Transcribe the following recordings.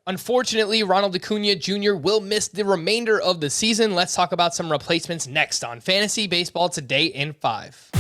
Unfortunately, Ronald Acuña Jr. will miss the remainder of the season. Let's talk about some replacements next on Fantasy Baseball Today in 5.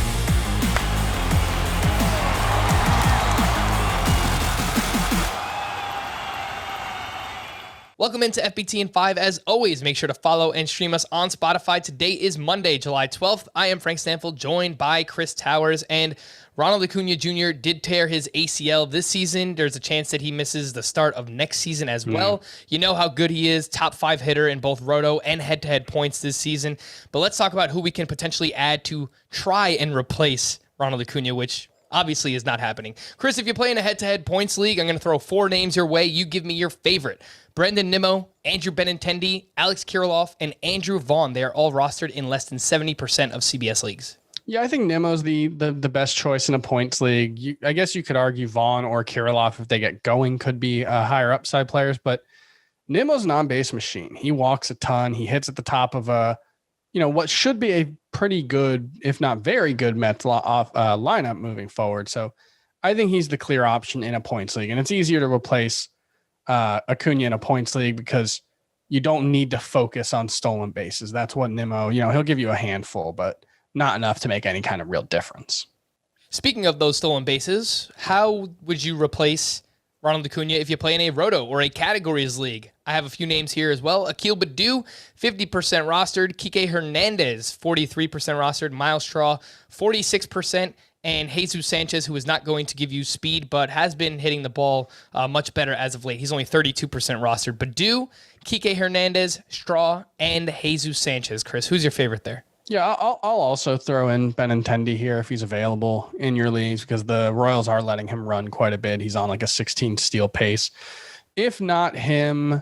Welcome into FBT in 5. As always, make sure to follow and stream us on Spotify. Today is Monday, July 12th. I am Frank Stanfield, joined by Chris Towers, and Ronald Acuña Jr. did tear his ACL this season. There's a chance that he misses the start of next season as well. You know how good he is, top 5 hitter in both roto and head-to-head points this season. But let's talk about who we can potentially add to try and replace Ronald Acuña, which obviously is not happening. Chris, if you're playing a head-to-head points league, I'm going to throw 4 names your way. You give me your favorite. Brendan Nimmo, Andrew Benintendi, Alex Kirilloff, and Andrew Vaughn. They are all rostered in less than 70% of CBS leagues. Yeah, I think Nimmo's the best choice in a points league. I guess you could argue Vaughn or Kirilloff, if they get going, could be higher upside players, but Nimmo's an on-base machine. He walks a ton. He hits at the top of what should be a pretty good, if not very good, Mets lineup moving forward. So I think he's the clear option in a points league, and it's easier to replace Acuña in a points league because you don't need to focus on stolen bases. That's what Nimmo, he'll give you a handful, but not enough to make any kind of real difference. Speaking of those stolen bases, how would you replace Ronald Acuña if you play in a roto or a categories league? I have a few names here as well. Akil Badu, 50% rostered. Kike Hernandez, 43% rostered. Miles Straw, 46%. And Jesus Sanchez, who is not going to give you speed, but has been hitting the ball much better as of late. He's only 32% rostered. Badu, Kike Hernandez, Straw, and Jesus Sanchez. Chris, who's your favorite there? Yeah, I'll also throw in Benintendi here if he's available in your leagues because the Royals are letting him run quite a bit. He's on like a 16 steal pace. If not him,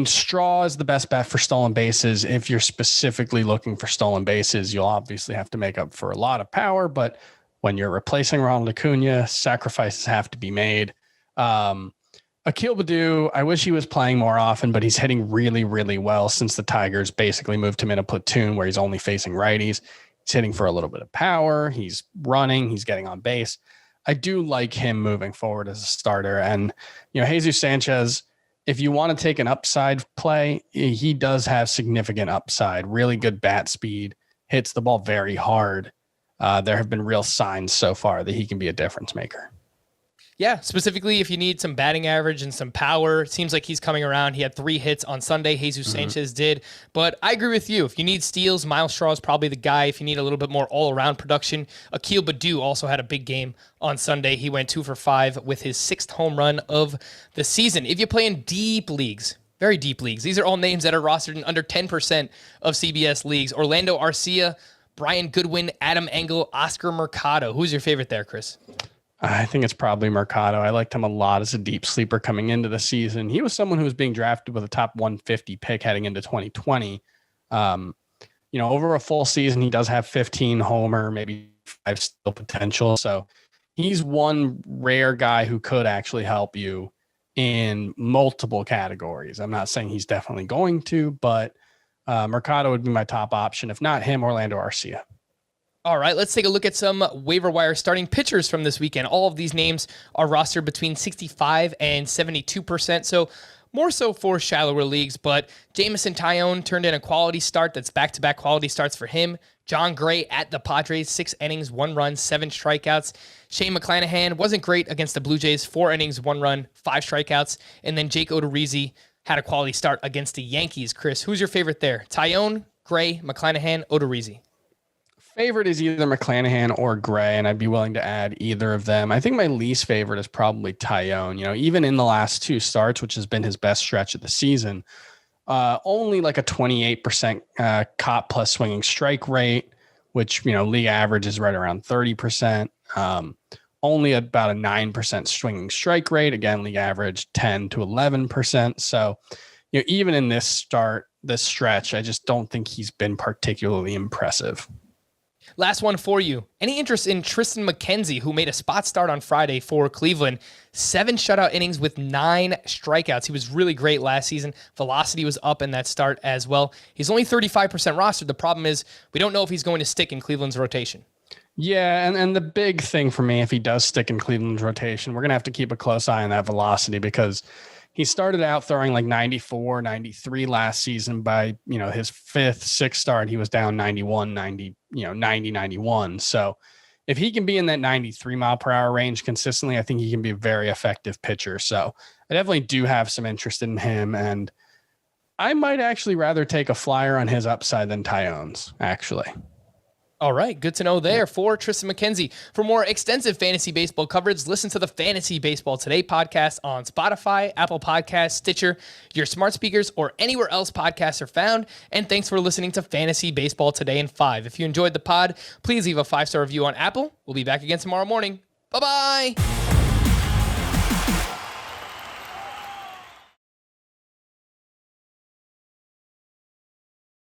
Straw is the best bet for stolen bases. If you're specifically looking for stolen bases, you'll obviously have to make up for a lot of power, but when you're replacing Ronald Acuña, sacrifices have to be made. Akil Badu, I wish he was playing more often, but he's hitting really, really well since the Tigers basically moved him in a platoon where he's only facing righties. He's hitting for a little bit of power. He's running. He's getting on base. I do like him moving forward as a starter. And, Jesus Sanchez, if you want to take an upside play, he does have significant upside, really good bat speed, hits the ball very hard. There have been real signs so far that he can be a difference maker. Yeah, specifically if you need some batting average and some power, it seems like he's coming around. He had 3 hits on Sunday. Jesus Sanchez did. But I agree with you. If you need steals, Miles Straw is probably the guy. If you need a little bit more all-around production, Akil Badu also had a big game on Sunday. He went 2 for 5 with his 6th home run of the season. If you play in deep leagues, very deep leagues, these are all names that are rostered in under 10% of CBS leagues. Orlando Arcia, Brian Goodwin, Adam Engel, Oscar Mercado. Who's your favorite there, Chris? I think it's probably Mercado. I liked him a lot as a deep sleeper coming into the season. He was someone who was being drafted with a top 150 pick heading into 2020. Over a full season, he does have 15 homer, maybe 5 steal potential. So he's one rare guy who could actually help you in multiple categories. I'm not saying he's definitely going to, but Mercado would be my top option. If not him, Orlando Arcia. All right, let's take a look at some waiver wire starting pitchers from this weekend. All of these names are rostered between 65 and 72%, so more so for shallower leagues, but Jameson Taillon turned in a quality start. That's back-to-back quality starts for him. Jon Gray at the Padres, 6 innings, 1 run, 7 strikeouts. Shane McClanahan wasn't great against the Blue Jays, 4 innings, 1 run, 5 strikeouts. And then Jake Odorizz had a quality start against the Yankees. Chris, who's your favorite there? Taillon, Gray, McClanahan, Odorizz? Favorite is either McClanahan or Gray, and I'd be willing to add either of them. I think my least favorite is probably Taillon. Even in the last 2 starts, which has been his best stretch of the season, only like a 28% caught plus swinging strike rate, which, league average is right around 30%. Only about a 9% swinging strike rate. Again, league average 10 to 11%. So, even in this stretch, I just don't think he's been particularly impressive. Last one for you. Any interest in Tristan McKenzie, who made a spot start on Friday for Cleveland? 7 shutout innings with 9 strikeouts. He was really great last season. Velocity was up in that start as well. He's only 35% rostered. The problem is we don't know if he's going to stick in Cleveland's rotation. Yeah, and the big thing for me, if he does stick in Cleveland's rotation, we're going to have to keep a close eye on that velocity because He started out throwing like 94, 93 last season. By, his fifth, sixth start, he was down 91, 90, 90, 91. So if he can be in that 93 mile per hour range consistently, I think he can be a very effective pitcher. So I definitely do have some interest in him. And I might actually rather take a flyer on his upside than Taillon's, actually. All right, good to know there for Tristan McKenzie. For more extensive fantasy baseball coverage, listen to the Fantasy Baseball Today podcast on Spotify, Apple Podcasts, Stitcher, your smart speakers, or anywhere else podcasts are found. And thanks for listening to Fantasy Baseball Today in 5. If you enjoyed the pod, please leave a 5-star review on Apple. We'll be back again tomorrow morning. Bye-bye.